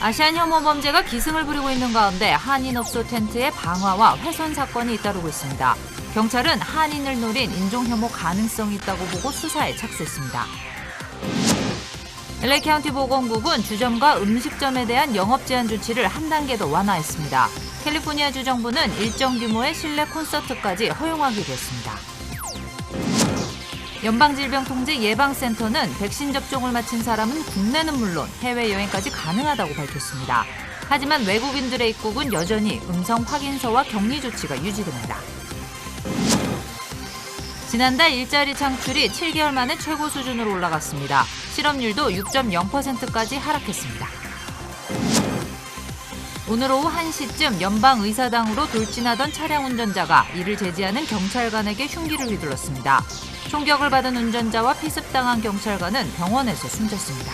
아시안 혐오 범죄가 기승을 부리고 있는 가운데 한인업소 텐트의 방화와 훼손 사건이 잇따르고 있습니다. 경찰은 한인을 노린 인종혐오 가능성이 있다고 보고 수사에 착수했습니다. LA 카운티 보건국은 주점과 음식점에 대한 영업 제한 조치를 한 단계 더 완화했습니다. 캘리포니아 주정부는 일정 규모의 실내 콘서트까지 허용하기로 했습니다. 연방질병통제예방센터는 백신 접종을 마친 사람은 국내는 물론 해외여행까지 가능하다고 밝혔습니다. 하지만 외국인들의 입국은 여전히 음성 확인서와 격리 조치가 유지됩니다. 지난달 일자리 창출이 7개월 만에 최고 수준으로 올라갔습니다. 실업률도 6.0%까지 하락했습니다. 오늘 오후 1시쯤 연방의사당으로 돌진하던 차량 운전자가 이를 제지하는 경찰관에게 흉기를 휘둘렀습니다. 총격을 받은 운전자와 피습당한 경찰관은 병원에서 숨졌습니다.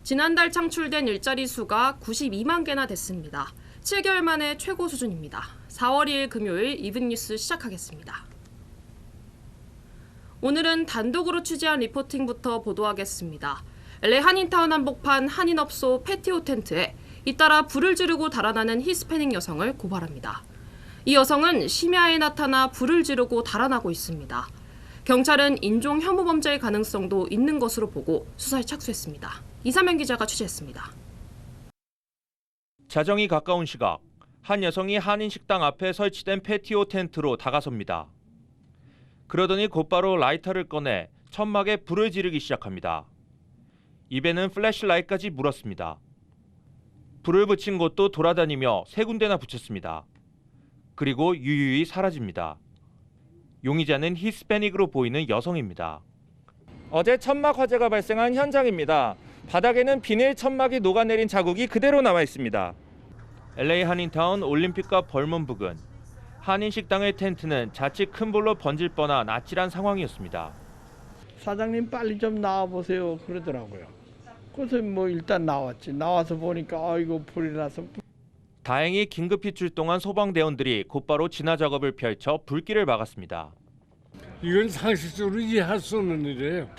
지난달 창출된 일자리 수가 92만 개나 됐습니다. 7개월 만에 최고 수준입니다. 4월 2일 금요일 이븐뉴스 시작하겠습니다. 오늘은 단독으로 취재한 리포팅부터 보도하겠습니다. LA 한인타운 한복판 한인업소 패티오 텐트에 잇따라 불을 지르고 달아나는 히스패닉 여성을 고발합니다. 이 여성은 심야에 나타나 불을 지르고 달아나고 있습니다. 경찰은 인종 혐오 범죄의 가능성도 있는 것으로 보고 수사에 착수했습니다. 이사면 기자가 취재했습니다. 자정이 가까운 시각, 한 여성이 한인 식당 앞에 설치된 패티오 텐트로 다가섭니다. 그러더니 곧바로 라이터를 꺼내 천막에 불을 지르기 시작합니다. 입에는 플래시라이트까지 물었습니다. 불을 붙인 곳도 돌아다니며 3군데나 붙였습니다. 그리고 유유히 사라집니다. 용의자는 히스패닉으로 보이는 여성입니다. 어제 천막 화재가 발생한 현장입니다. 바닥에는 비닐 천막이 녹아내린 자국이 그대로 남아 있습니다. LA 한인타운 올림픽과 벌몬 부근 한인 식당의 텐트는 자칫 큰 불로 번질 뻔한 아찔한 상황이었습니다. 사장님 빨리 좀 나와보세요 그러더라고요. 그래서 뭐 일단 나왔지. 나와서 보니까 아이고 불이 나서. 다행히 긴급히 출동한 소방대원들이 곧바로 진화 작업을 펼쳐 불길을 막았습니다. 이건 상식적으로 이해할 수 없는 일이에요.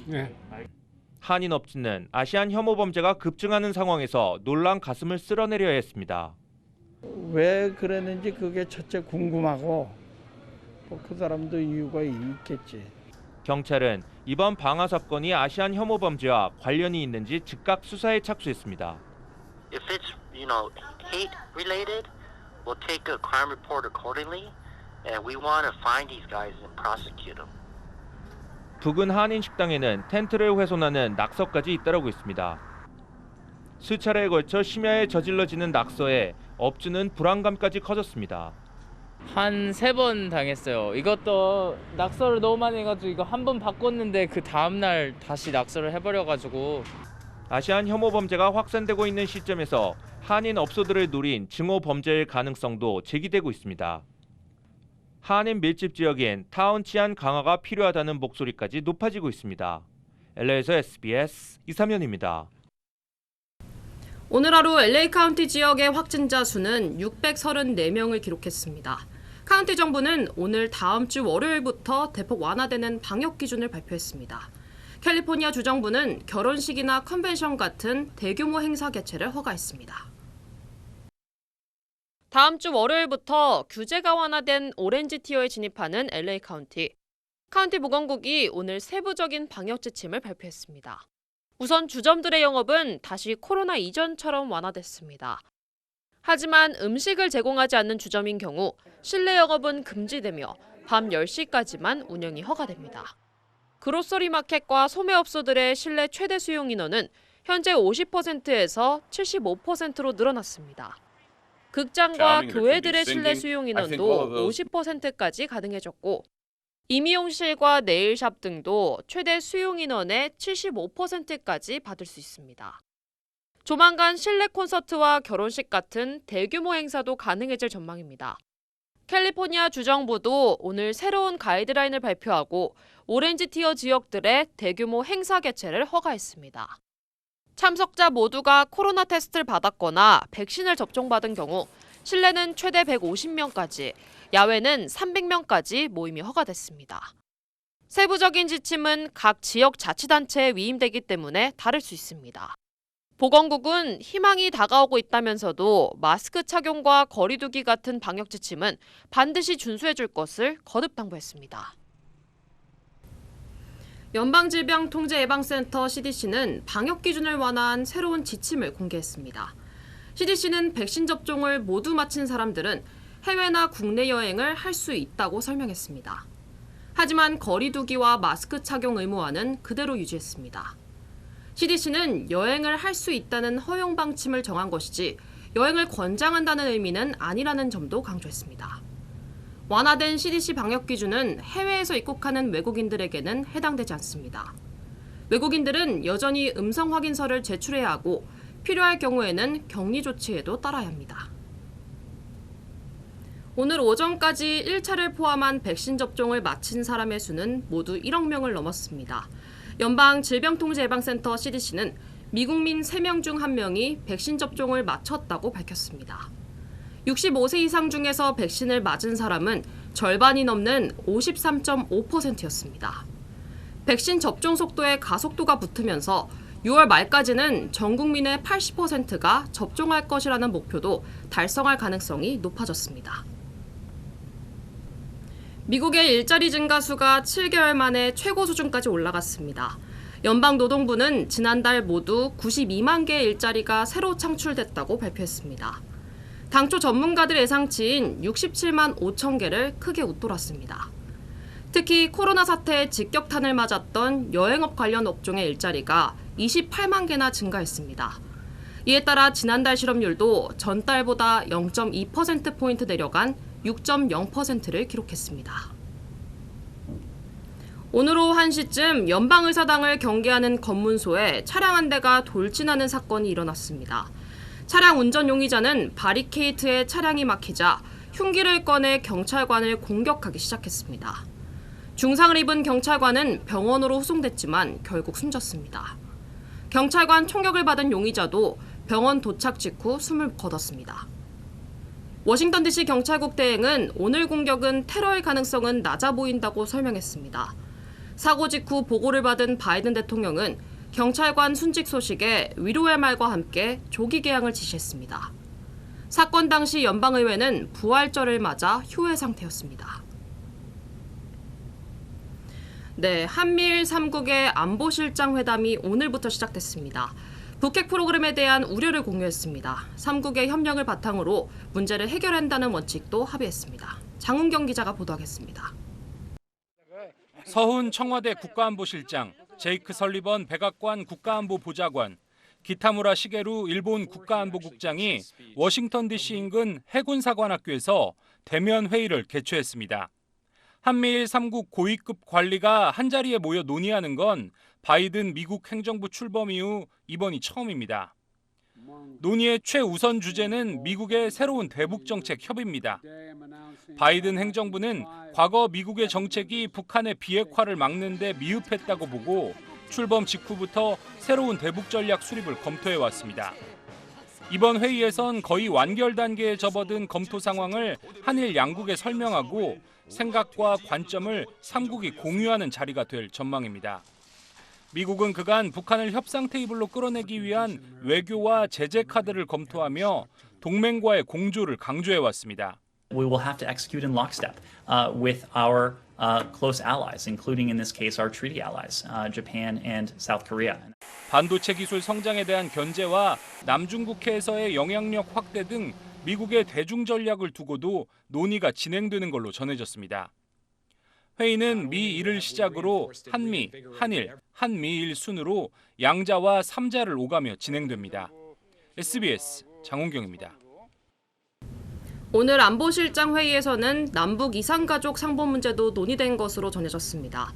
네. 한인 업체는 아시안 혐오 범죄가 급증하는 상황에서 놀란 가슴을 쓸어내려야 했습니다. 왜 그랬는지 그게 첫째 궁금하고 뭐 그 사람도 이유가 있겠지. 경찰은 이번 방화 사건이 아시안 혐오 범죄와 관련이 있는지 즉각 수사에 착수했습니다. If it's, hate related, we'll take a crime report accordingly, and we want to find these guys and prosecute them. 부근 한인 식당에는 텐트를 훼손하는 낙서까지 잇따르고 있습니다. 수차례에 걸쳐 심야에 저질러지는 낙서에 업주는 불안감까지 커졌습니다. 한 3번 당했어요. 이것도 낙서를 너무 많이 해가지고 이거 한 번 바꿨는데 그 다음날 다시 낙서를 해버려가지고. 아시안 혐오 범죄가 확산되고 있는 시점에서 한인 업소들을 노린 증오 범죄의 가능성도 제기되고 있습니다. 한인 밀집 지역엔 타운 치안 강화가 필요하다는 목소리까지 높아지고 있습니다. LA에서 SBS 이사면입니다. 오늘 하루 LA 카운티 지역의 확진자 수는 634명을 기록했습니다. 카운티 정부는 오늘 다음 주 월요일부터 대폭 완화되는 방역 기준을 발표했습니다. 캘리포니아 주정부는 결혼식이나 컨벤션 같은 대규모 행사 개최를 허가했습니다. 다음 주 월요일부터 규제가 완화된 오렌지 티어에 진입하는 LA 카운티. 카운티 보건국이 오늘 세부적인 방역 지침을 발표했습니다. 우선 주점들의 영업은 다시 코로나 이전처럼 완화됐습니다. 하지만 음식을 제공하지 않는 주점인 경우 실내 영업은 금지되며 밤 10시까지만 운영이 허가됩니다. 그로서리 마켓과 소매업소들의 실내 최대 수용 인원은 현재 50%에서 75%로 늘어났습니다. 극장과 교회들의 실내 수용 인원도 50%까지 가능해졌고 이미용실과 네일샵 등도 최대 수용 인원의 75%까지 받을 수 있습니다. 조만간 실내 콘서트와 결혼식 같은 대규모 행사도 가능해질 전망입니다. 캘리포니아 주정부도 오늘 새로운 가이드라인을 발표하고 오렌지 티어 지역들의 대규모 행사 개최를 허가했습니다. 참석자 모두가 코로나 테스트를 받았거나 백신을 접종받은 경우 실내는 최대 150명까지, 야외는 300명까지 모임이 허가됐습니다. 세부적인 지침은 각 지역 자치단체에 위임되기 때문에 다를 수 있습니다. 보건국은 희망이 다가오고 있다면서도 마스크 착용과 거리 두기 같은 방역 지침은 반드시 준수해 줄 것을 거듭 당부했습니다. 연방질병통제예방센터 CDC는 방역 기준을 완화한 새로운 지침을 공개했습니다. CDC는 백신 접종을 모두 마친 사람들은 해외나 국내 여행을 할 수 있다고 설명했습니다. 하지만 거리 두기와 마스크 착용 의무화는 그대로 유지했습니다. CDC는 여행을 할 수 있다는 허용 방침을 정한 것이지 여행을 권장한다는 의미는 아니라는 점도 강조했습니다. 완화된 CDC 방역 기준은 해외에서 입국하는 외국인들에게는 해당되지 않습니다. 외국인들은 여전히 음성 확인서를 제출해야 하고 필요할 경우에는 격리 조치에도 따라야 합니다. 오늘 오전까지 1차를 포함한 백신 접종을 마친 사람의 수는 모두 1억 명을 넘었습니다. 연방질병통제예방센터 CDC는 미국민 3명 중 1명이 백신 접종을 마쳤다고 밝혔습니다. 65세 이상 중에서 백신을 맞은 사람은 절반이 넘는 53.5%였습니다. 백신 접종 속도에 가속도가 붙으면서 6월 말까지는 전 국민의 80%가 접종할 것이라는 목표도 달성할 가능성이 높아졌습니다. 미국의 일자리 증가 수가 7개월 만에 최고 수준까지 올라갔습니다. 연방노동부는 지난달 모두 92만 개의 일자리가 새로 창출됐다고 발표했습니다. 당초 전문가들 예상치인 67만 5천 개를 크게 웃돌았습니다. 특히 코로나 사태의 직격탄을 맞았던 여행업 관련 업종의 일자리가 28만 개나 증가했습니다. 이에 따라 지난달 실업률도 전달보다 0.2%포인트 내려간 6.0%를 기록했습니다. 오늘 오후 1시쯤 연방의사당을 경계하는 검문소에 차량 한 대가 돌진하는 사건이 일어났습니다. 차량 운전 용의자는 바리케이트에 차량이 막히자 흉기를 꺼내 경찰관을 공격하기 시작했습니다. 중상을 입은 경찰관은 병원으로 후송됐지만 결국 숨졌습니다. 경찰관 총격을 받은 용의자도 병원 도착 직후 숨을 거뒀습니다. 워싱턴 DC 경찰국 대행은 오늘 공격은 테러의 가능성은 낮아 보인다고 설명했습니다. 사고 직후 보고를 받은 바이든 대통령은 경찰관 순직 소식에 위로의 말과 함께 조기 개항을 지시했습니다. 사건 당시 연방의회는 부활절을 맞아 휴회 상태였습니다. 네, 한미일 3국의 안보실장 회담이 오늘부터 시작됐습니다. 북핵 프로그램에 대한 우려를 공유했습니다. 3국의 협력을 바탕으로 문제를 해결한다는 원칙도 합의했습니다. 장훈경 기자가 보도하겠습니다. 서훈 청와대 국가안보실장, 제이크 설리번 백악관 국가안보보좌관, 기타무라 시게루 일본 국가안보국장이 워싱턴 DC 인근 해군사관학교에서 대면 회의를 개최했습니다. 한미일 3국 고위급 관리가 한자리에 모여 논의하는 건 바이든 미국 행정부 출범 이후 이번이 처음입니다. 논의의 최우선 주제는 미국의 새로운 대북 정책 협의입니다. 바이든 행정부는 과거 미국의 정책이 북한의 비핵화를 막는 데 미흡했다고 보고 출범 직후부터 새로운 대북 전략 수립을 검토해 왔습니다. 이번 회의에선 거의 완결 단계에 접어든 검토 상황을 한일 양국에 설명하고 생각과 관점을 3국이 공유하는 자리가 될 전망입니다. 미국은 그간 북한을 협상 테이블로 끌어내기 위한 외교와 제재 카드를 검토하며 동맹과의 공조를 강조해 왔습니다. We will have to execute in lockstep with our close allies, including in this case our treaty allies, Japan and South Korea. 반도체 기술 성장에 대한 견제와 남중국해에서의 영향력 확대 등 미국의 대중 전략을 두고도 논의가 진행되는 걸로 전해졌습니다. 회의는 미1을 시작으로 한미, 한일, 한미일 순으로 양자와 삼자를 오가며 진행됩니다. SBS 장훈경입니다. 오늘 안보실장 회의에서는 남북 이산가족 상봉 문제도 논의된 것으로 전해졌습니다.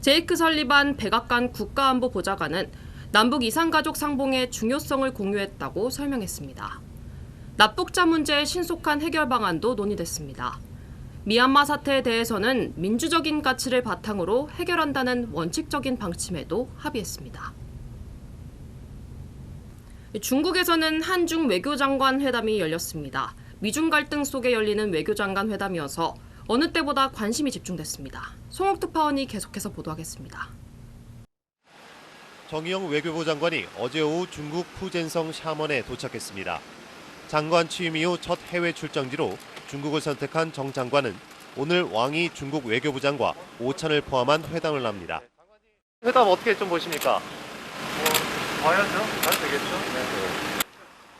제이크 설리반 백악관 국가안보보좌관은 남북 이산가족 상봉의 중요성을 공유했다고 설명했습니다. 납북자 문제의 신속한 해결 방안도 논의됐습니다. 미얀마 사태에 대해서는 민주적인 가치를 바탕으로 해결한다는 원칙적인 방침에도 합의했습니다. 중국에서는 한중 외교장관 회담이 열렸습니다. 미중 갈등 속에 열리는 외교장관 회담이어서 어느 때보다 관심이 집중됐습니다. 송옥특파원이 계속해서 보도하겠습니다. 정의용 외교부 장관이 어제 오후 중국 푸젠성 샤먼에 도착했습니다. 장관 취임 이후 첫 해외 출장지로 중국을 선택한 정 장관은 오늘 왕이 중국 외교부장과 오찬을 포함한 회담을 합니다. 회담 어떻게 좀 보십니까? 봐야죠. 잘 되겠죠. 네.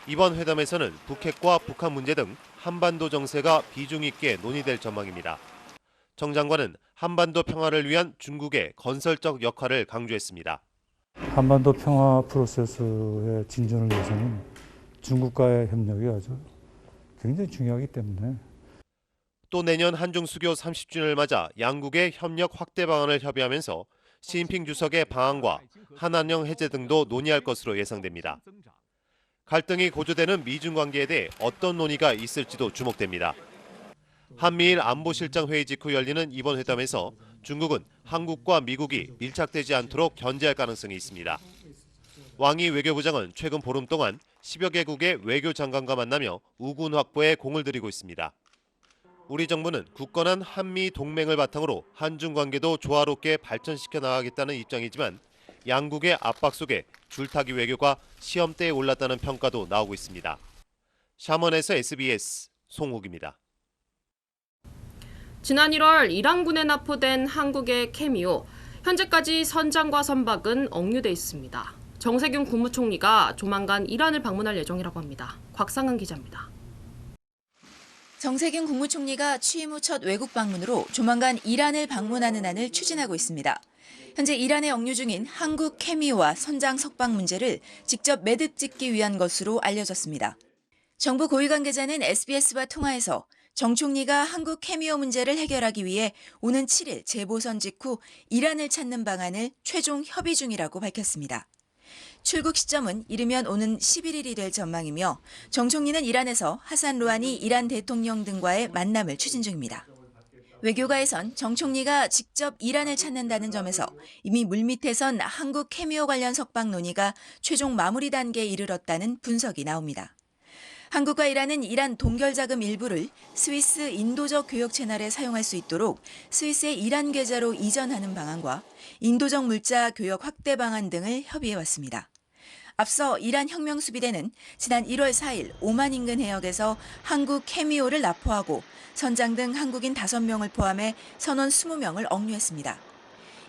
이번 회담에서는 북핵과 북한 문제 등 한반도 정세가 비중 있게 논의될 전망입니다. 정 장관은 한반도 평화를 위한 중국의 건설적 역할을 강조했습니다. 한반도 평화 프로세스의 진전을 위해서는 중국과의 협력이 아주 굉장히 중요하기 때문에 또 내년 한중 수교 30주년을 맞아 양국의 협력 확대 방안을 협의하면서 시진핑 주석의 방안과 한한령 해제 등도 논의할 것으로 예상됩니다. 갈등이 고조되는 미중 관계에 대해 어떤 논의가 있을지도 주목됩니다. 한미일 안보실장 회의 직후 열리는 이번 회담에서 중국은 한국과 미국이 밀착되지 않도록 견제할 가능성이 있습니다. 왕이 외교부장은 최근 보름 동안 10여 개국의 외교장관과 만나며 우군 확보에 공을 들이고 있습니다. 우리 정부는 굳건한 한미 동맹을 바탕으로 한중 관계도 조화롭게 발전시켜 나가겠다는 입장이지만 양국의 압박 속에 줄타기 외교가 시험대에 올랐다는 평가도 나오고 있습니다. 샤먼에서 SBS 송욱입니다. 지난 1월 이란군에 납포된 한국의 캐미오. 현재까지 선장과 선박은 억류돼 있습니다. 정세균 국무총리가 조만간 이란을 방문할 예정이라고 합니다. 곽상은 기자입니다. 정세균 국무총리가 취임 후 첫 외국 방문으로 조만간 이란을 방문하는 안을 추진하고 있습니다. 현재 이란에 억류 중인 한국 캐미오와 선장 석방 문제를 직접 매듭 짓기 위한 것으로 알려졌습니다. 정부 고위 관계자는 SBS와 통화에서 정 총리가 한국 캐미오 문제를 해결하기 위해 오는 7일 재보선 직후 이란을 찾는 방안을 최종 협의 중이라고 밝혔습니다. 출국 시점은 이르면 오는 11일이 될 전망이며 정 총리는 이란에서 하산 루하니 이란 대통령 등과의 만남을 추진 중입니다. 외교가에선 정 총리가 직접 이란을 찾는다는 점에서 이미 물밑에선 한국 캐미오 관련 석방 논의가 최종 마무리 단계에 이르렀다는 분석이 나옵니다. 한국과 이란은 이란 동결자금 일부를 스위스 인도적 교역 채널에 사용할 수 있도록 스위스의 이란 계좌로 이전하는 방안과 인도적 물자 교역 확대 방안 등을 협의해왔습니다. 앞서 이란 혁명수비대는 지난 1월 4일 오만 인근 해역에서 한국 캐미오를 납포하고 선장 등 한국인 5명을 포함해 선원 20명을 억류했습니다.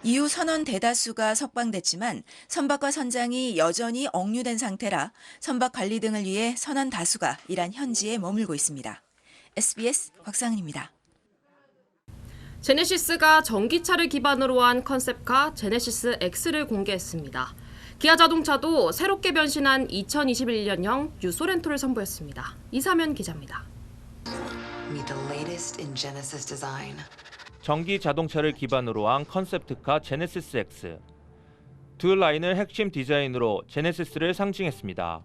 이후 선원 대다수가 석방됐지만 선박과 선장이 여전히 억류된 상태라 선박 관리 등을 위해 선원 다수가 이란 현지에 머물고 있습니다. SBS 곽상은입니다. 제네시스가 전기차를 기반으로 한 컨셉카 제네시스 X를 공개했습니다. 기아 자동차도 새롭게 변신한 2021년형 뉴 소렌토를 선보였습니다. 이사면 기자입니다. Meet the latest in Genesis design. 전기 자동차를 기반으로 한 컨셉트카 제네시스 X. 두 라인을 핵심 디자인으로 제네시스를 상징했습니다.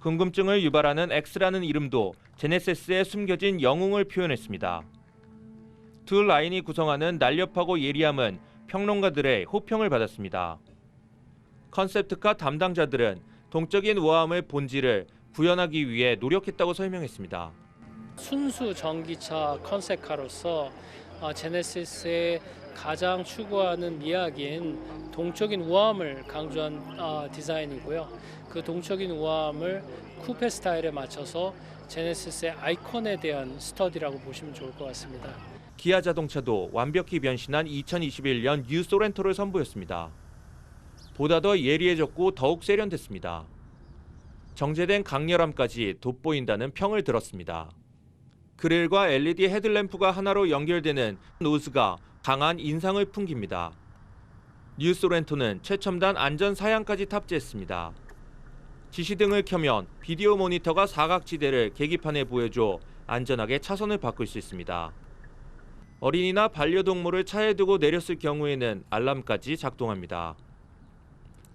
궁금증을 유발하는 X라는 이름도 제네시스에 숨겨진 영웅을 표현했습니다. 두 라인이 구성하는 날렵하고 예리함은 평론가들의 호평을 받았습니다. 컨셉트카 담당자들은 동적인 우아함의 본질을 구현하기 위해 노력했다고 설명했습니다. 순수 전기차 컨셉카로서 제네시스의 가장 추구하는 이야기인 동적인 우아함을 강조한 디자인이고요. 그 동적인 우아함을 쿠페 스타일에 맞춰서 제네시스의 아이콘에 대한 스터디라고 보시면 좋을 것 같습니다. 기아 자동차도 완벽히 변신한 2021년 뉴 소렌토를 선보였습니다. 보다 더 예리해졌고 더욱 세련됐습니다. 정제된 강렬함까지 돋보인다는 평을 들었습니다. 그릴과 LED 헤드램프가 하나로 연결되는 노즈가 강한 인상을 풍깁니다. 뉴 소렌토는 최첨단 안전 사양까지 탑재했습니다. 지시등을 켜면 비디오 모니터가 사각지대를 계기판에 보여줘 안전하게 차선을 바꿀 수 있습니다. 어린이나 반려동물을 차에 두고 내렸을 경우에는 알람까지 작동합니다.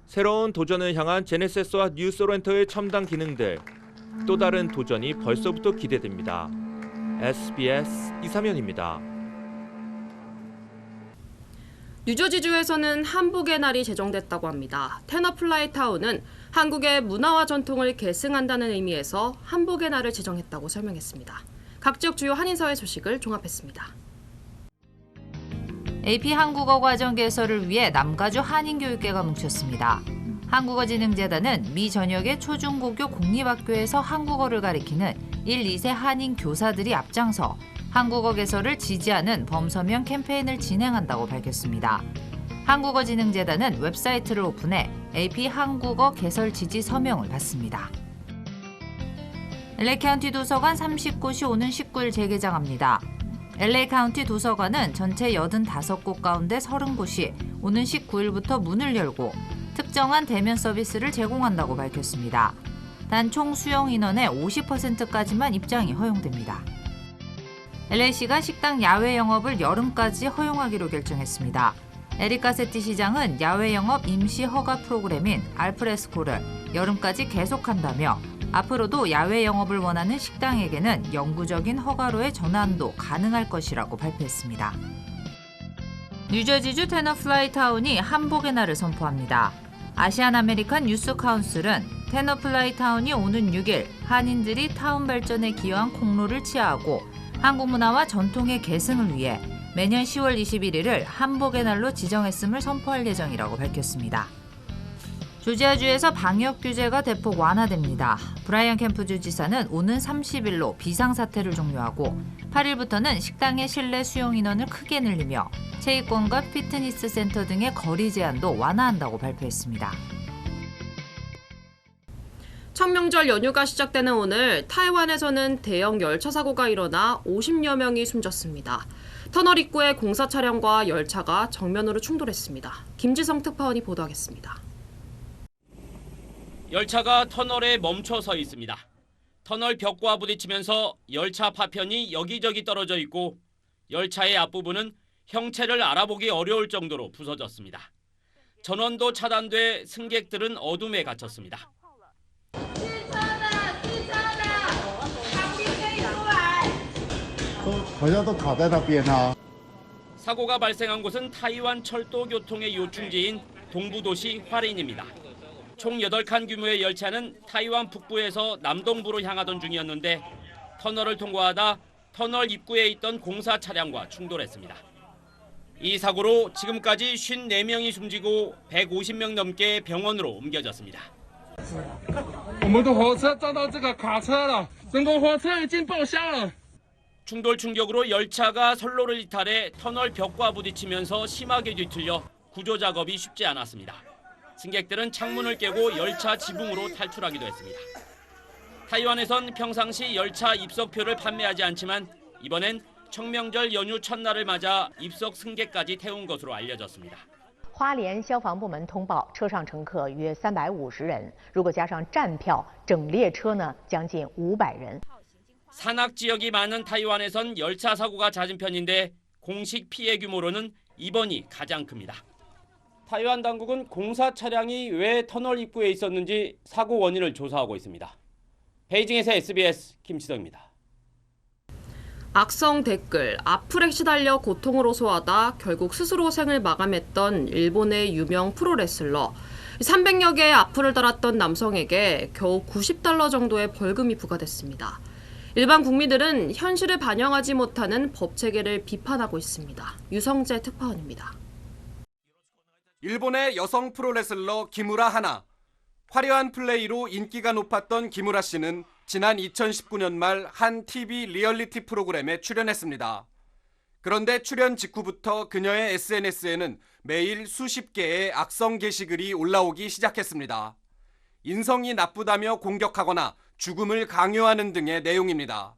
새로운 도전을 향한 제네시스와 뉴 소렌토의 첨단 기능들, 또 다른 도전이 벌써부터 기대됩니다. SBS 이사면입니다. 뉴저지주에서는 한복의 날이 제정됐다고 합니다. 테너플라이 타운은 한국의 문화와 전통을 계승한다는 의미에서 한복의 날을 제정했다고 설명했습니다. 각 지역 주요 한인사회 소식을 종합했습니다. AP 한국어 과정 개설을 위해 남가주 한인교육계가 뭉쳤습니다. 한국어진흥재단은 미 전역의 초중고교 공립학교에서 한국어를 가리키는 1, 2세 한인 교사들이 앞장서 한국어 개설을 지지하는 범서명 캠페인을 진행한다고 밝혔습니다. 한국어진흥재단은 웹사이트를 오픈해 AP 한국어 개설 지지 서명을 받습니다. LA 카운티 도서관 30곳이 오는 19일 재개장합니다. LA 카운티 도서관은 전체 85곳 가운데 30곳이 오는 19일부터 문을 열고 특정한 대면 서비스를 제공한다고 밝혔습니다. 단 총 수용 인원의 50%까지만 입장이 허용됩니다. LA시가 식당 야외 영업을 여름까지 허용하기로 결정했습니다. 에릭 가세티 시장은 야외 영업 임시 허가 프로그램인 알프레스코를 여름까지 계속한다며 앞으로도 야외 영업을 원하는 식당에게는 영구적인 허가로의 전환도 가능할 것이라고 발표했습니다. 뉴저지주 테너플라이타운이 한복의 날을 선포합니다. 아시안 아메리칸 유스 카운슬은 테너플라이타운이 오는 6일 한인들이 타운 발전에 기여한 공로를 치하하고 한국 문화와 전통의 계승을 위해 매년 10월 21일을 한복의 날로 지정했음을 선포할 예정이라고 밝혔습니다. 조지아주에서 방역 규제가 대폭 완화됩니다. 브라이언 캠프 주지사는 오는 30일로 비상사태를 종료하고 8일부터는 식당의 실내 수용 인원을 크게 늘리며 체육관과 피트니스 센터 등의 거리 제한도 완화한다고 발표했습니다. 청명절 연휴가 시작되는 오늘 타이완에서는 대형 열차 사고가 일어나 50여 명이 숨졌습니다. 터널 입구에 공사 차량과 열차가 정면으로 충돌했습니다. 김지성 특파원이 보도하겠습니다. 열차가 터널에 멈춰 서 있습니다. 터널 벽과 부딪히면서 열차 파편이 여기저기 떨어져 있고 열차의 앞부분은 형체를 알아보기 어려울 정도로 부서졌습니다. 전원도 차단돼 승객들은 어둠에 갇혔습니다. 사고가 발생한 곳은 타이완 철도 교통의 요충지인 동부도시 화린입니다. 총 8칸 규모의 열차는 타이완 북부에서 남동부로 향하던 중이었는데 터널을 통과하다 터널 입구에 있던 공사 차량과 충돌했습니다. 이 사고로 지금까지 54명이 숨지고 150명 넘게 병원으로 옮겨졌습니다. 충돌 충격으로 열차가 선로를 이탈해 터널 벽과 부딪히면서 심하게 뒤틀려 구조 작업이 쉽지 않았습니다. 승객들은 창문을 깨고 열차 지붕으로 탈출하기도 했습니다. 타이완에선 평상시 열차 입석표를 판매하지 않지만 이번엔 청명절 연휴 첫날을 맞아 입석 승객까지 태운 것으로 알려졌습니다. 花莲消防部门通报，车上乘客约350人，如果加上站票，整列车呢将近500人。 산악 지역이 많은 타이완에선 열차 사고가 잦은 편인데 공식 피해 규모로는 이번이 가장 큽니다. 타이완 당국은 공사 차량이 왜 터널 입구에 있었는지 사고 원인을 조사하고 있습니다. 베이징에서 SBS 김치덕입니다. 악성 댓글, 악플에 시달려 고통을 호소하다 결국 스스로 생을 마감했던 일본의 유명 프로레슬러. 300여 개의 악플을 달았던 남성에게 겨우 $90 정도의 벌금이 부과됐습니다. 일반 국민들은 현실을 반영하지 못하는 법 체계를 비판하고 있습니다. 유성재 특파원입니다. 일본의 여성 프로레슬러 기무라 하나. 화려한 플레이로 인기가 높았던 기무라 씨는 지난 2019년 말 한 TV 리얼리티 프로그램에 출연했습니다. 그런데 출연 직후부터 그녀의 SNS에는 매일 수십 개의 악성 게시글이 올라오기 시작했습니다. 인성이 나쁘다며 공격하거나 죽음을 강요하는 등의 내용입니다.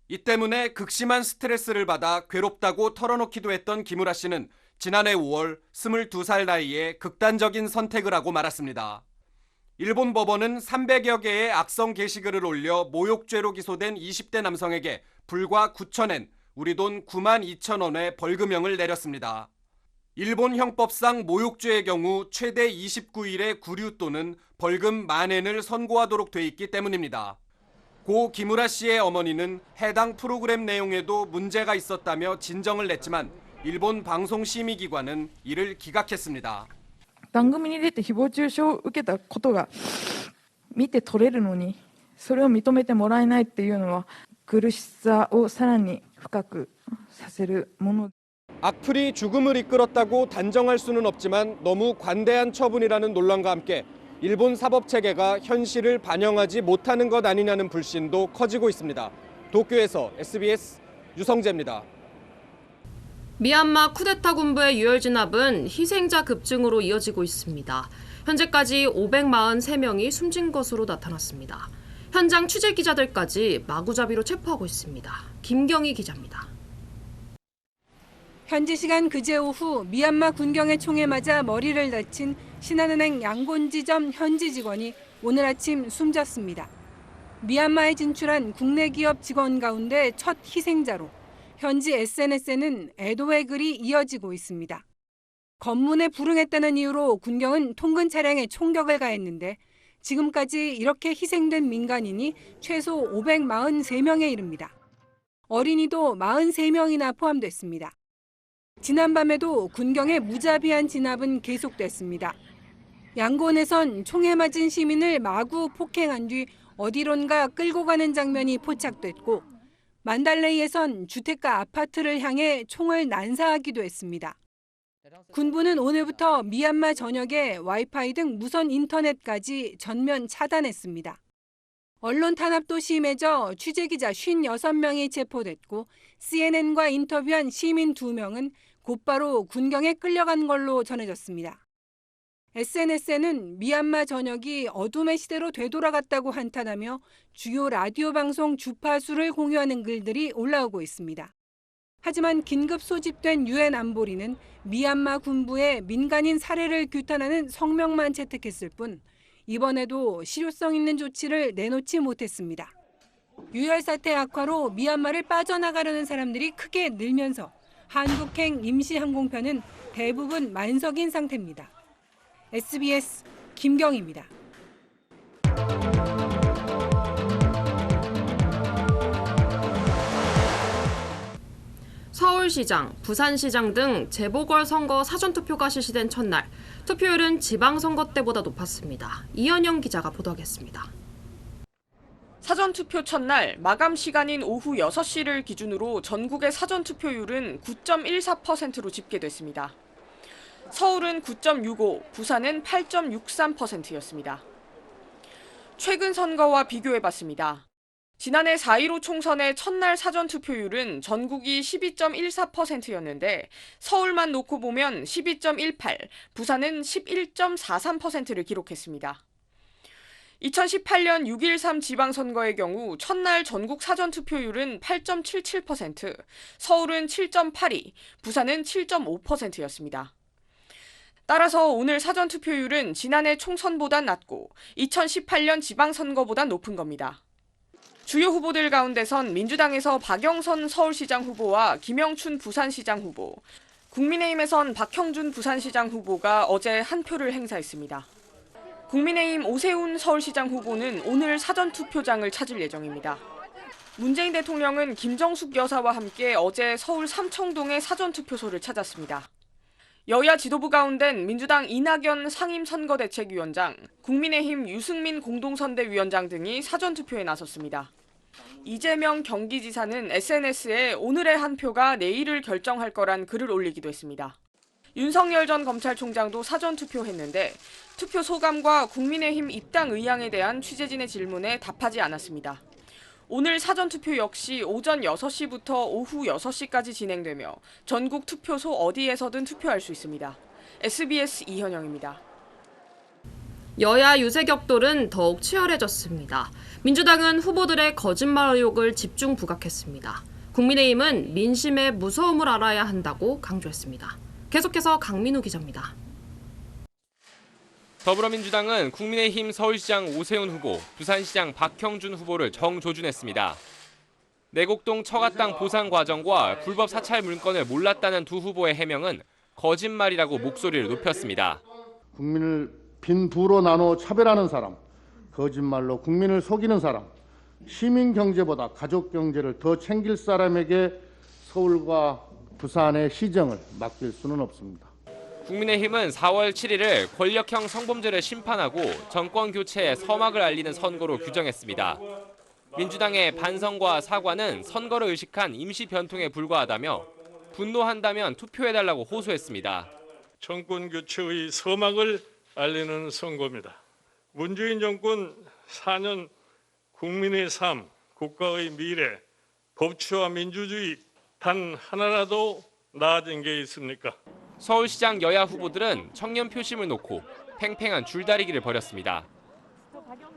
이 때문에 극심한 스트레스를 받아 괴롭다고 털어놓기도 했던 기무라 씨는 지난해 5월 22살 나이에 극단적인 선택을 하고 말았습니다. 일본 법원은 300여 개의 악성 게시글을 올려 모욕죄로 기소된 20대 남성에게 불과 9,000엔, 우리 돈 92,000원의 벌금형을 내렸습니다. 일본 형법상 모욕죄의 경우 최대 29일의 구류 또는 벌금 10,000엔을 선고하도록 돼 있기 때문입니다. 고 기무라 씨의 어머니는 해당 프로그램 내용에도 문제가 있었다며 진정을 냈지만 일본 방송심의기관은 이를 기각했습니다. 番組に出て誹謗中傷を受けたことが見て取れるのにそれを認めてもらえないっていうのは苦しさをさらに深くさせるもの。 악플이 죽음을 이끌었다고 단정할 수는 없지만 너무 관대한 처분이라는 논란과 함께 일본 사법 체계가 현실을 반영하지 못하는 것 아니냐는 불신도 커지고 있습니다. 도쿄에서 SBS 유성재입니다. 미얀마 쿠데타 군부의 유혈 진압은 희생자 급증으로 이어지고 있습니다. 현재까지 543명이 숨진 것으로 나타났습니다. 현장 취재 기자들까지 마구잡이로 체포하고 있습니다. 김경희 기자입니다. 현지 시간 그제 오후 미얀마 군경의 총에 맞아 머리를 다친 신한은행 양곤지점 현지 직원이 오늘 아침 숨졌습니다. 미얀마에 진출한 국내 기업 직원 가운데 첫 희생자로 현지 SNS에는 애도의 글이 이어지고 있습니다. 검문에 불응했다는 이유로 군경은 통근 차량에 총격을 가했는데 지금까지 이렇게 희생된 민간인이 최소 543명에 이릅니다. 어린이도 43명이나 포함됐습니다. 지난밤에도 군경의 무자비한 진압은 계속됐습니다. 양곤에선 총에 맞은 시민을 마구 폭행한 뒤 어디론가 끌고 가는 장면이 포착됐고 만달레이에선 주택가 아파트를 향해 총을 난사하기도 했습니다. 군부는 오늘부터 미얀마 전역에 와이파이 등 무선 인터넷까지 전면 차단했습니다. 언론 탄압도 심해져 취재기자 56명이 체포됐고 CNN과 인터뷰한 시민 2명은 곧바로 군경에 끌려간 걸로 전해졌습니다. SNS에는 미얀마 전역이 어둠의 시대로 되돌아갔다고 한탄하며 주요 라디오 방송 주파수를 공유하는 글들이 올라오고 있습니다. 하지만 긴급 소집된 유엔 안보리는 미얀마 군부의 민간인 살해를 규탄하는 성명만 채택했을 뿐 이번에도 실효성 있는 조치를 내놓지 못했습니다. 유혈 사태 악화로 미얀마를 빠져나가려는 사람들이 크게 늘면서 한국행 임시항공편은 대부분 만석인 상태입니다. SBS 김경희입니다. 서울시장, 부산시장 등 재보궐선거 사전투표가 실시된 첫날, 투표율은 지방선거 때보다 높았습니다. 이현영 기자가 보도하겠습니다. 사전투표 첫날 마감 시간인 오후 6시를 기준으로 전국의 사전투표율은 9.14%로 집계됐습니다. 서울은 9.65, 부산은 8.63%였습니다. 최근 선거와 비교해봤습니다. 지난해 4.15 총선의 첫날 사전투표율은 전국이 12.14%였는데 서울만 놓고 보면 12.18, 부산은 11.43%를 기록했습니다. 2018년 6.13 지방선거의 경우 첫날 전국 사전투표율은 8.77%, 서울은 7.82, 부산은 7.5%였습니다. 따라서 오늘 사전투표율은 지난해 총선보단 낮고 2018년 지방선거보다 높은 겁니다. 주요 후보들 가운데선 민주당에서 박영선 서울시장 후보와 김영춘 부산시장 후보, 국민의힘에선 박형준 부산시장 후보가 어제 한 표를 행사했습니다. 국민의힘 오세훈 서울시장 후보는 오늘 사전투표장을 찾을 예정입니다. 문재인 대통령은 김정숙 여사와 함께 어제 서울 삼청동의 사전투표소를 찾았습니다. 여야 지도부 가운데는 민주당 이낙연 상임선거대책위원장, 국민의힘 유승민 공동선대위원장 등이 사전투표에 나섰습니다. 이재명 경기지사는 SNS에 오늘의 한 표가 내일을 결정할 거란 글을 올리기도 했습니다. 윤석열 전 검찰총장도 사전투표했는데 투표 소감과 국민의힘 입당 의향에 대한 취재진의 질문에 답하지 않았습니다. 오늘 사전투표 역시 오전 6시부터 오후 6시까지 진행되며 전국 투표소 어디에서든 투표할 수 있습니다. SBS 이현영입니다. 여야 유세 격돌은 더욱 치열해졌습니다. 민주당은 후보들의 거짓말 의혹을 집중 부각했습니다. 국민의힘은 민심의 무서움을 알아야 한다고 강조했습니다. 계속해서 강민우 기자입니다. 더불어민주당은 국민의힘 서울시장 오세훈 후보, 부산시장 박형준 후보를 정조준했습니다. 내곡동 처가땅 보상 과정과 불법 사찰 문건을 몰랐다는 두 후보의 해명은 거짓말이라고 목소리를 높였습니다. 국민을 빈 부로 나눠 차별하는 사람, 거짓말로 국민을 속이는 사람, 시민 경제보다 가족 경제를 더 챙길 사람에게 서울과 부산의 시정을 맡길 수는 없습니다. 국민의힘은 4월 7일을 권력형 성범죄를 심판하고 정권 교체의 서막을 알리는 선거로 규정했습니다. 민주당의 반성과 사과는 선거를 의식한 임시 변통에 불과하다며 분노한다면 투표해달라고 호소했습니다. 정권 교체의 서막을 알리는 선거입니다. 문재인 정권 4년 국민의 삶, 국가의 미래, 법치와 민주주의 단 하나라도 나아진 게 있습니까? 서울시장 여야 후보들은 청년 표심을 놓고 팽팽한 줄다리기를 벌였습니다.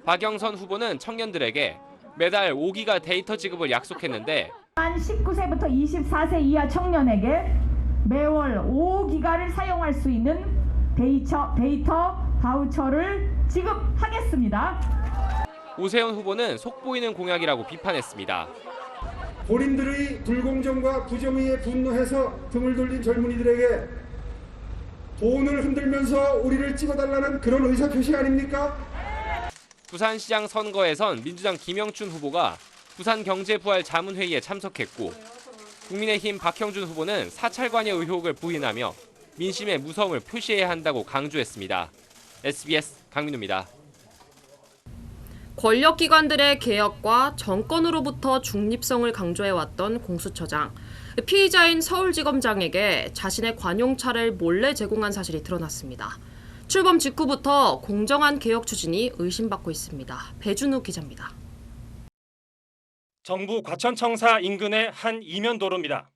박영선 후보는 청년들에게 매달 5기가 데이터 지급을 약속했는데 만 19세부터 24세 이하 청년에게 매월 5기가를 사용할 수 있는 데이터 바우처를 지급하겠습니다. 오세훈 후보는 속보이는 공약이라고 비판했습니다. 본인들의 불공정과 부정의에 분노해서 등을 돌린 젊은이들에게 돈을 흔들면서 우리를 찍어달라는 그런 의사표시 아닙니까? 부산시장 선거에선 민주당 김영춘 후보가 부산경제부활 자문회의에 참석했고 국민의힘 박형준 후보는 사찰 관여 의혹을 부인하며 민심의 무서움을 표시해야 한다고 강조했습니다. SBS 강민우입니다. 권력기관들의 개혁과 정권으로부터 중립성을 강조해왔던 공수처장. 피의자인 서울지검장에게 자신의 관용차를 몰래 제공한 사실이 드러났습니다. 출범 직후부터 공정한 개혁 추진이 의심받고 있습니다. 배준우 기자입니다. 정부 과천청사 인근의 한 이면도로입니다.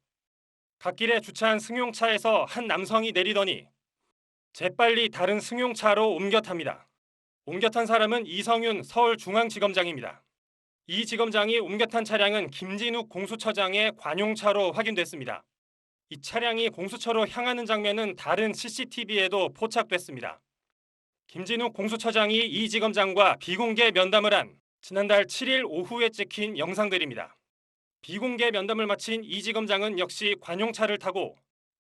갓길에 주차한 승용차에서 한 남성이 내리더니 재빨리 다른 승용차로 옮겨 탑니다. 옮겨 탄 사람은 이성윤 서울중앙지검장입니다. 이 지검장이 옮겨 탄 차량은 김진욱 공수처장의 관용차로 확인됐습니다. 이 차량이 공수처로 향하는 장면은 다른 CCTV에도 포착됐습니다. 김진욱 공수처장이 이 지검장과 비공개 면담을 한 지난달 7일 오후에 찍힌 영상들입니다. 비공개 면담을 마친 이 지검장은 역시 관용차를 타고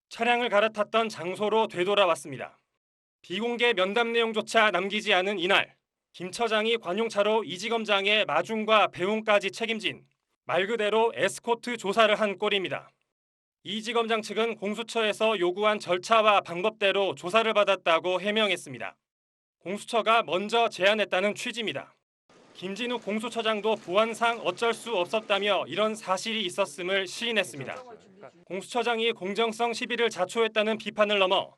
차량을 갈아탔던 장소로 되돌아왔습니다. 비공개 면담 내용조차 남기지 않은 이날, 김 처장이 관용차로 이 지검장의 마중과 배웅까지 책임진 말 그대로 에스코트 조사를 한 꼴입니다. 이 지검장 측은 공수처에서 요구한 절차와 방법대로 조사를 받았다고 해명했습니다. 공수처가 먼저 제안했다는 취지입니다. 김진욱 공수처장도 보안상 어쩔 수 없었다며 이런 사실이 있었음을 시인했습니다. 공수처장이 공정성 시비를 자초했다는 비판을 넘어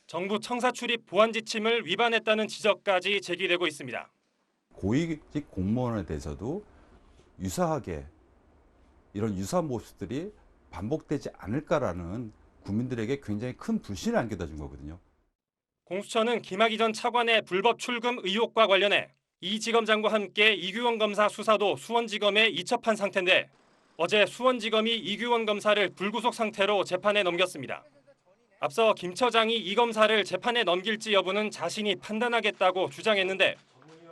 정부 청사 출입 보안 지침을 위반했다는 지적까지 제기되고 있습니다. 고위직 공무원에 대해서도 유사하게 이런 유사한 모습들이 반복되지 않을까라는 국민들에게 굉장히 큰 불신을 안겨다 준 거거든요. 공수처는 김학의 전 차관의 불법 출금 의혹과 관련해 이 지검장과 함께 이규원 검사 수사도 수원지검에 이첩한 상태인데 어제 수원지검이 이규원 검사를 불구속 상태로 재판에 넘겼습니다. 앞서 김 처장이 이 검사를 재판에 넘길지 여부는 자신이 판단하겠다고 주장했는데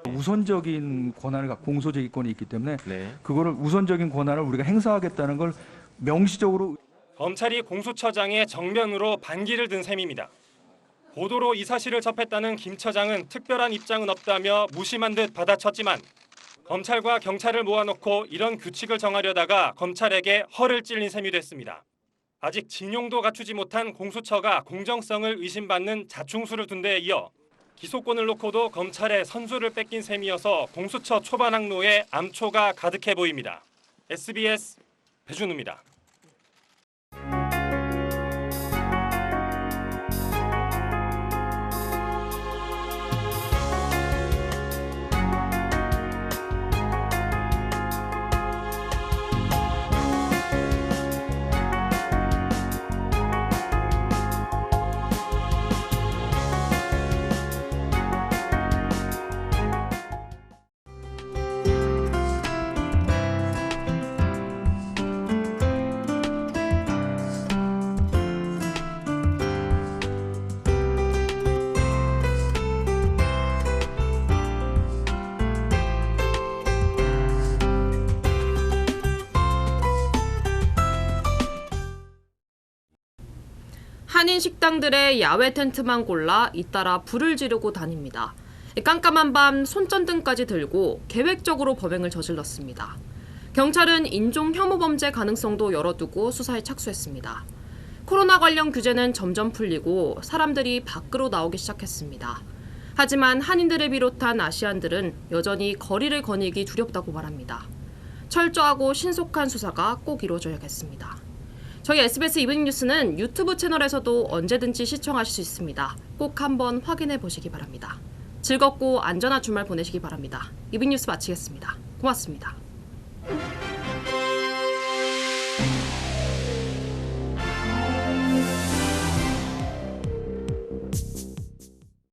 우선적인 권한을 갖고 공소제기권이 있기 때문에 그거를 우선적인 권한을 우리가 행사하겠다는 걸 명시적으로 검찰이 공수처장의 정면으로 반기를 든 셈입니다. 보도로 이 사실을 접했다는 김 처장은 특별한 입장은 없다며 무심한 듯 받아쳤지만 검찰과 경찰을 모아놓고 이런 규칙을 정하려다가 검찰에게 허를 찔린 셈이 됐습니다. 아직 진용도 갖추지 못한 공수처가 공정성을 의심받는 자충수를 둔 데에 이어 기소권을 놓고도 검찰의 선수를 뺏긴 셈이어서 공수처 초반 항로에 암초가 가득해 보입니다. SBS 배준우입니다. 한인 식당들의 야외 텐트만 골라 잇따라 불을 지르고 다닙니다. 깜깜한 밤 손전등까지 들고 계획적으로 범행을 저질렀습니다. 경찰은 인종 혐오 범죄 가능성도 열어두고 수사에 착수했습니다. 코로나 관련 규제는 점점 풀리고 사람들이 밖으로 나오기 시작했습니다. 하지만 한인들을 비롯한 아시안들은 여전히 거리를 거니기 두렵다고 말합니다. 철저하고 신속한 수사가 꼭 이루어져야겠습니다. 저희 SBS 이브닝 뉴스는 유튜브 채널에서도 언제든지 시청하실 수 있습니다. 꼭 한번 확인해 보시기 바랍니다. 즐겁고 안전한 주말 보내시기 바랍니다. 이브닝 뉴스 마치겠습니다. 고맙습니다.